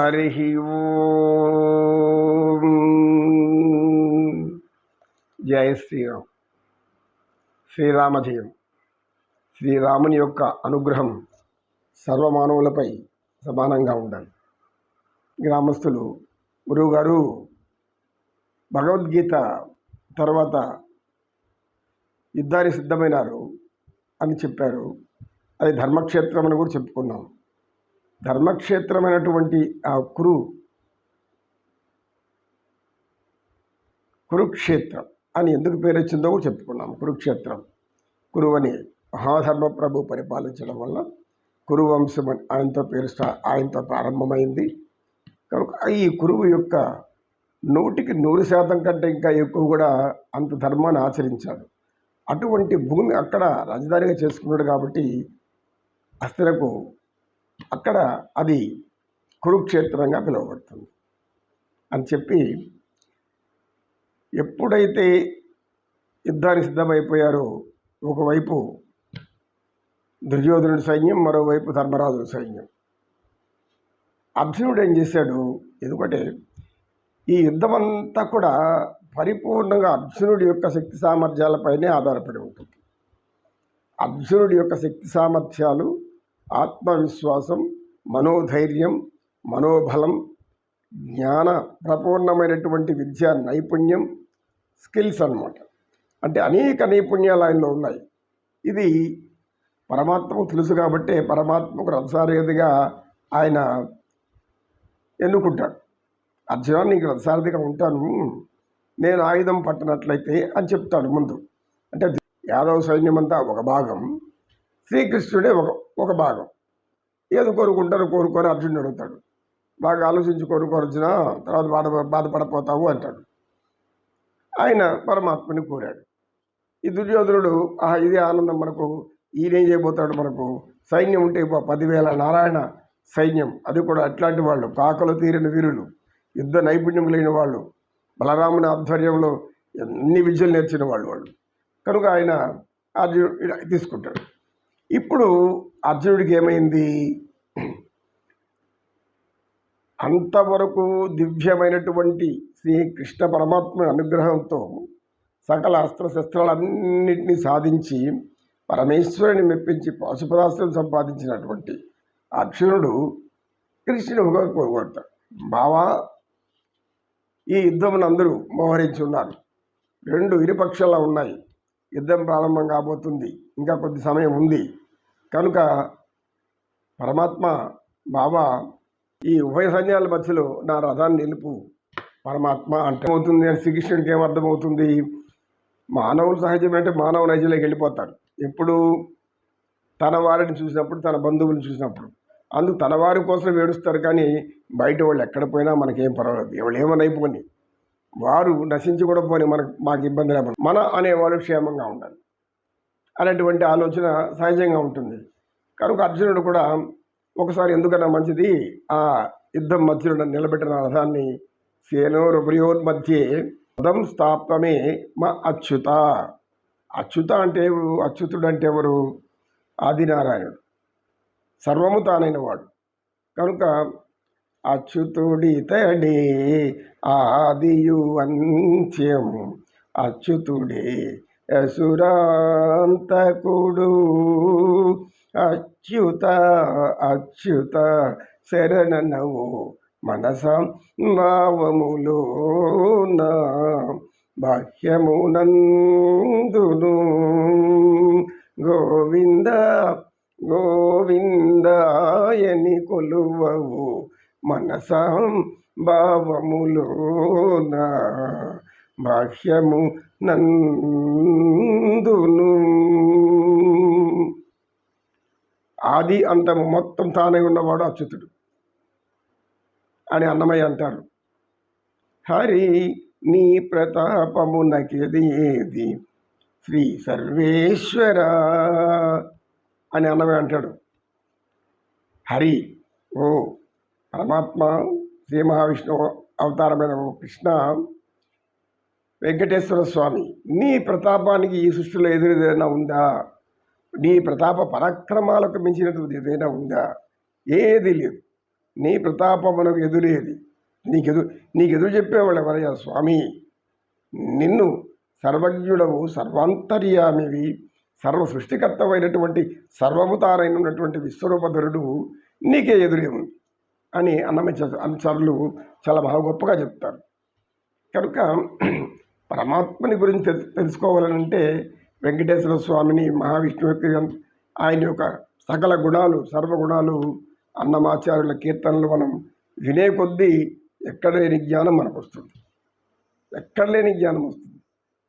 హరి ఓం. జయ శ్రీరామ్. శ్రీరామజయం. శ్రీరాముని యొక్క అనుగ్రహం సర్వమానవులపై సమానంగా ఉండాలి. గ్రామస్తులు గురువుగారు భగవద్గీత తర్వాత యుద్ధానికి సిద్ధమైనారు అని చెప్పారు. అది ధర్మక్షేత్రం అని కూడా చెప్పుకున్నాం. ధర్మక్షేత్రమైనటువంటి ఆ కురుక్షేత్రం అని ఎందుకు పేరు వచ్చిందో కూడా చెప్పుకున్నాం. కురుక్షేత్రం కురువని మహాధర్మ ప్రభు పరిపాలించడం వల్ల కురువంశం అని ఆయనతో ప్రారంభమైంది. కనుక ఈ కురువు యొక్క 100% కంటే ఇంకా ఎక్కువ కూడా అంత ధర్మాన్ని ఆచరించాడు. అటువంటి భూమి అక్కడ రాజధానిగా చేసుకున్నాడు కాబట్టి అస్థిరకు అక్కడ అది కురుక్షేత్రంగా పిలువబడుతుంది అని చెప్పి, ఎప్పుడైతే యుద్ధానికి సిద్ధమైపోయారో ఒకవైపు దుర్యోధనుడి సైన్యం, మరోవైపు ధర్మరాజుడి సైన్యం. అర్జునుడు ఏం చేశాడు? ఎందుకంటే ఈ యుద్ధమంతా కూడా పరిపూర్ణంగా అర్జునుడి యొక్క శక్తి సామర్థ్యాలపైనే ఆధారపడి ఉంటుంది. అర్జునుడి యొక్క శక్తి సామర్థ్యాలు, ఆత్మవిశ్వాసం, మనోధైర్యం, మనోబలం, జ్ఞాన ప్రపూర్ణమైనటువంటి విద్యా నైపుణ్యం, స్కిల్స్ అన్నమాట. అంటే అనేక నైపుణ్యాలు ఆయనలో ఉన్నాయి. ఇది పరమాత్మకు తెలుసు కాబట్టి పరమాత్మకు రథసారథిగా ఆయన ఎన్నుకుంటాడు. అర్జున, నీకు రథసారథిగా ఉంటాను, నేను ఆయుధం పట్టినట్లయితే అని చెప్తాడు ముందు. అంటే యాదవ సైన్యం అంతా ఒక భాగం, శ్రీకృష్ణుడే ఒక భాగం. ఏదో కోరుకొని అర్జునుడు అడుగుతాడు. బాగా ఆలోచించి కోరుకోరర్జున, తర్వాత బాధపడపోతావు అంటాడు. ఆయన పరమాత్మని కోరాడు. ఈ దుర్యోధనుడు ఇదే ఆనందం, మనకు ఈయనేం చేయబోతాడు, మనకు సైన్యం ఉంటే 10,000 నారాయణ సైన్యం, అది కూడా అట్లాంటి వాళ్ళు, కాకలు తీరిన వీరులు, యుద్ధ నైపుణ్యం లేని వాళ్ళు, బలరాముని ఆధ్వర్యంలో ఎన్ని విద్యలు నేర్చిన వాళ్ళు. కనుక ఆయన అర్జునుడు తీసుకుంటాడు. ఇప్పుడు అర్జునుడికి ఏమైంది? అంతవరకు దివ్యమైనటువంటి శ్రీకృష్ణ పరమాత్మ అనుగ్రహంతో సకల అస్త్రశస్త్రాలన్నింటినీ సాధించి పరమేశ్వరుని మెప్పించి పాశుపదాస్త్రం సంపాదించినటువంటి అర్జునుడు కృష్ణుడు కోరుకుంటాడు. బావా, ఈ యుద్ధమును అందరూ మోహరించి ఉన్నారు, 2 ఇరుపక్షాలు ఉన్నాయి, యుద్ధం ప్రారంభం కాబోతుంది, ఇంకా కొద్ది సమయం ఉంది. కనుక పరమాత్మ, బాబా, ఈ ఉభయ సైన్యాల మధ్యలో నా రథాన్ని నిలుపు పరమాత్మ అంటే అవుతుంది అని శ్రీకృష్ణుడికి ఏమర్థమవుతుంది? మానవులు సహజమంటే మానవ నైజంలోకి వెళ్ళిపోతారు. ఎప్పుడు? తన వారిని చూసినప్పుడు, తన బంధువులను చూసినప్పుడు. అందుకు తన వారి కోసం ఏడుస్తారు, కానీ బయట వాళ్ళు ఎక్కడ పోయినా మనకేం పర్వాలేదు, ఎవరు ఏమనైపోని, వారు నశించి కూడా పోని, మాకు ఇబ్బంది లేకుండా మన అనేవాళ్ళు క్షేమంగా ఉండాలి అనేటువంటి ఆలోచన సహజంగా ఉంటుంది. కనుక అర్జునుడు కూడా ఒకసారి ఎందుకన్నా మంచిది, ఆ యుద్ధం మధ్యలో నిలబెట్టిన రథాన్ని సేనోరుభయోర్మధ్యే రథం స్థాపమే మా అచ్యుత. అచ్యుత అంటే అచ్యుతుడు అంటే ఎవరు? ఆదినారాయణుడు, సర్వము తానైన వాడు. కనుక అచ్యుతుడితడే ఆదియు అంత్యము, అచ్యుతుడే అసురాంతకుడు, అచ్యుత అచ్యుత శరణనవు మనసం భావములోన బాహ్యమునందును గోవింద గోవిందాయని కొలువవు మనసం భావములోన బాహ్యము నందును. ఆది అంతము మొత్తం తానే ఉన్నవాడు అచ్యుతుడు అని అన్నమయ్య అంటారు. హరి నీ ప్రతాపమునకేది ఏది శ్రీ సర్వేశ్వర అని అన్నమయ్య అంటాడు. హరి, ఓ పరమాత్మ, శ్రీ మహావిష్ణువు అవతారమైన ఓ కృష్ణ వెంకటేశ్వర స్వామి, నీ ప్రతాపానికి ఈ సృష్టిలో ఎదురేదైనా ఉందా? నీ ప్రతాప పరాక్రమాలకు మించినటువంటి ఏదైనా ఉందా? ఏది లేదు. నీ ప్రతాపమునకు ఎదురేది. నీకెదురు చెప్పేవాళ్ళు ఎవరయ్యా స్వామి? నిన్ను సర్వజ్ఞుడవు, సర్వాంతర్యామివి, సర్వ సృష్టికర్తమైనటువంటి సర్వముతారైనటువంటి విశ్వరూపధరుడు నీకే ఎదురేముంది అని అనుచరులు చాలా బాగా గొప్పగా చెప్తారు. కనుక పరమాత్మని గురించి తెలుసుకోవాలనంటే వెంకటేశ్వర స్వామిని, మహావిష్ణువు యొక్క ఆయన యొక్క సకల గుణాలు, సర్వగుణాలు అన్నమాచార్యుల కీర్తనలు మనం వినే కొద్దీ ఎక్కడ లేని జ్ఞానం మనకు వస్తుంది. ఎక్కడ లేని జ్ఞానం వస్తుంది.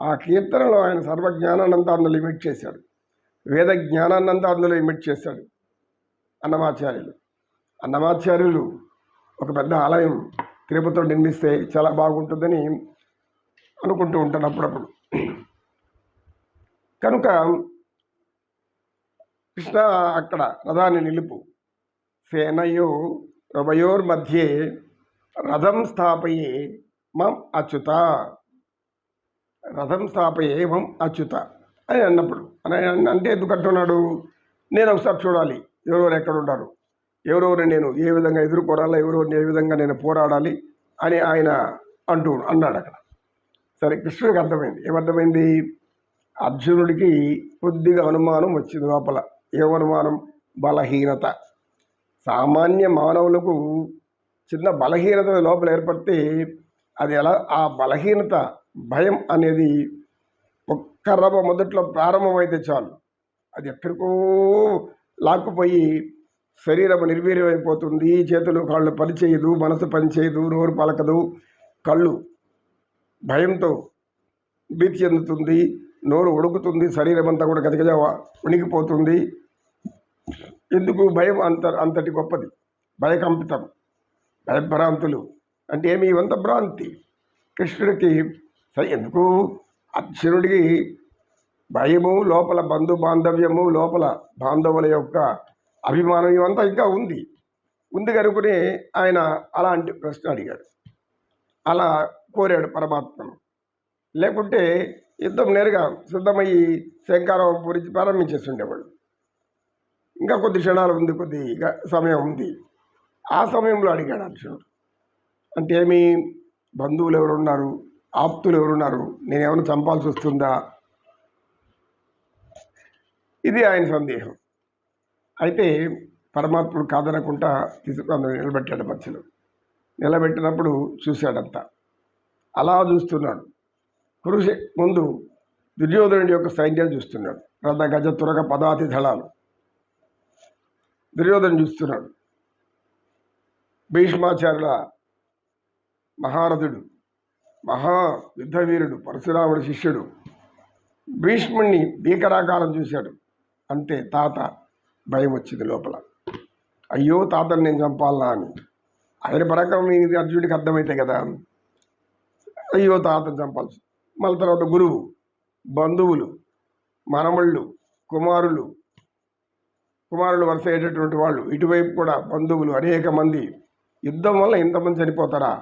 ఆ కీర్తనలో ఆయన సర్వజ్ఞానాన్నంతా అందులో ఇమిట్ చేశాడు. వేద జ్ఞానాన్నంతా అందులో ఇమిట్ చేశాడు అన్నమాచార్యులు ఒక పెద్ద ఆలయం తిరుపతిలో నిర్మిస్తే చాలా బాగుంటుందని అనుకుంటూ ఉంటాను అప్పుడప్పుడు. కనుక కృష్ణ అక్కడ రథాన్ని నిలుపు, సేనయో రవయోర్మధ్యే రథం స్థాపయే మం అచ్యుత, రథం స్థాపయే మం అచ్యుత అని అన్నప్పుడు అంటే ఎందుకు అంటున్నాడు? నేను ఒకసారి చూడాలి ఎవరెవరు ఎక్కడ ఉంటారు, ఎవరెవరు నేను ఏ విధంగా ఎదుర్కోరాలా, ఎవరెవరిని ఏ విధంగా నేను పోరాడాలి అని ఆయన అన్నాడు అక్కడ. సరే, కృష్ణుడికి అర్థమైంది. ఏమర్థమైంది? అర్జునుడికి కొద్దిగా అనుమానం వచ్చింది లోపల. ఏమనుమానం? బలహీనత. సామాన్య మానవులకు చిన్న బలహీనత లోపల ఏర్పడితే అది ఎలా, ఆ బలహీనత భయం అనేది ఒక్క రవ్వ మొదట్లో ప్రారంభమైతే చాలు, అది ఎక్కడికో లాక్కుపోయి శరీరం నిర్వీర్యమైపోతుంది. చేతులు కాళ్ళు పనిచేయదు, మనసు పనిచేయదు, నోరు పలకదు, కళ్ళు భయంతో భీతి చెందుతుంది, నోరు ఉడుకుతుంది, శరీరం అంతా కూడా గజగజ వణికిపోతుంది. ఎందుకు? భయం అంతటి గొప్పది. భయకంపితం, భయభ్రాంతులు అంటే ఏమి? ఇవంత భ్రాంతి. కృష్ణుడికి ఎందుకు? అర్జునుడికి భయము, లోపల బంధు బాంధవ్యము, లోపల బాంధవుల యొక్క అభిమానం ఇవంతా ఇంకా ఉంది కనుకనే ఆయన అలాంటి ప్రశ్న అడిగాడు, అలా కోరాడు పరమాత్మను. లేకుంటే యుద్ధం నేరుగా సిద్ధమయ్యి శంకారం పూరించి ప్రారంభించేసి ఉండేవాడు. ఇంకా కొద్ది క్షణాలు ఉంది, కొద్దిగా సమయం ఉంది. ఆ సమయంలో అడిగాడు అర్జునుడు. అంటే ఏమి? బంధువులు ఎవరున్నారు, ఆప్తులు ఎవరున్నారు, నేనేమైనా చంపాల్సి వస్తుందా? ఇది ఆయన సందేహం. అయితే పరమాత్ముడు కాదనకుండా తీసుకుని నిలబెట్టాడు. మధ్యలో నిలబెట్టినప్పుడు చూశాడంతా. అలా చూస్తున్నాడు. కురుషి ముందు దుర్యోధనుడి యొక్క సైన్యం చూస్తున్నాడు. రథ గజ తురగ పదాతి దళాలు దుర్యోధను చూస్తున్నాడు. భీష్మాచార్యుల మహారథుడు, మహా యుద్ధవీరుడు, పరశురాముడి శిష్యుడు భీష్ముడిని భీకరాకారం చూశాడు. అంతే, తాత భయం వచ్చింది లోపల. అయ్యో తాతని నేను చంపాలా అని. ఆయన పరాక్రమం ఇది అర్జునుడికి అర్థమైతే కదా, అయ్యో తాతను చంపాల్సి. మళ్ళీ తర్వాత గురువు, బంధువులు, మనమళ్ళు, కుమారులు వరుస అయ్యేటటువంటి వాళ్ళు, ఇటువైపు కూడా బంధువులు అనేక మంది. యుద్ధం వల్ల ఇంతమంది చనిపోతారా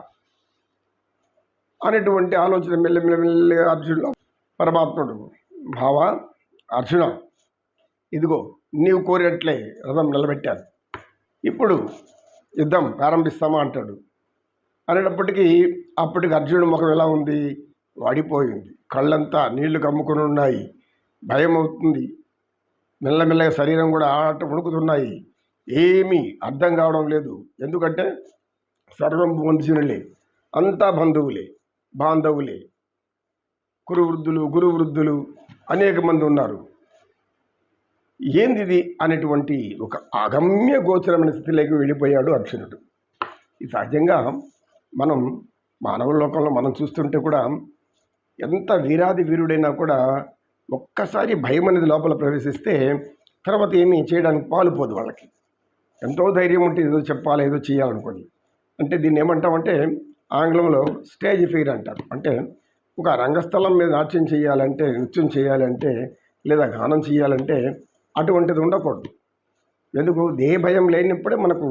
అనేటువంటి ఆలోచన మెల్లమెల్లమెల్లగా అర్జునుడు. పరమాత్ముడు, భావ అర్జున, ఇదిగో నీవు కోరినట్లే రథం నిలబెట్టాను, ఇప్పుడు యుద్ధం ప్రారంభిస్తామా అంటాడు. అనేటప్పటికీ అప్పటికి అర్జునుడి ముఖం ఎలా ఉంది? వాడిపోయింది. కళ్ళంతా నీళ్లు కమ్ముకొని ఉన్నాయి. భయం అవుతుంది. మెల్లమెల్లగా శరీరం కూడా ఆట ఉడుకుతున్నాయి. ఏమీ అర్థం కావడం లేదు. ఎందుకంటే సర్వం వంశీనులే, అంతా బంధువులే, బాంధవులే, గురు వృద్ధులు అనేక మంది ఉన్నారు. ఏందిది అనేటువంటి ఒక అగమ్య గోచరమైన స్థితిలోకి వెళ్ళిపోయాడు అర్జునుడు. ఇది సహజంగా మనం మానవ లోకంలో మనం చూస్తుంటే కూడా ఎంత వీరాది వీరుడైనా కూడా ఒక్కసారి భయం అనేది లోపల ప్రవేశిస్తే తర్వాత ఏమీ చేయడానికి పాలుపోదు వాళ్ళకి. ఎంతో ధైర్యం ఉంటే ఏదో చెప్పాలి, ఏదో చేయాలనుకోండి. అంటే దీన్ని ఏమంటామంటే ఆంగ్లంలో స్టేజ్ ఫియర్ అంటారు. అంటే ఒక రంగస్థలం మీద నాట్యం చేయాలంటే, నృత్యం చేయాలంటే, లేదా గానం చేయాలంటే అటువంటిది ఉండకూడదు. ఎందుకు? దేహ భయం లేనప్పుడే మనకు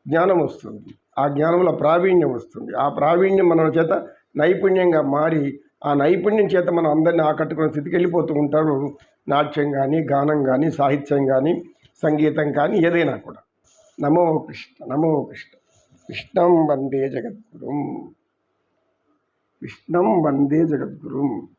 జ్ఞానం వస్తుంది. ఆ జ్ఞానంలో ప్రావీణ్యం వస్తుంది. ఆ ప్రావీణ్యం మన చేత నైపుణ్యంగా మారి ఆ నైపుణ్యం చేత మనం అందరినీ ఆకట్టుకునే స్థితికి వెళ్ళిపోతూ ఉంటారు. నాట్యం కానీ, గానం కానీ, సాహిత్యం కానీ, సంగీతం కానీ, ఏదైనా కూడా. నమో కృష్ణ, నమో కృష్ణ. కృష్ణం వందే జగద్గురుం. కృష్ణం వందే జగద్గురుం.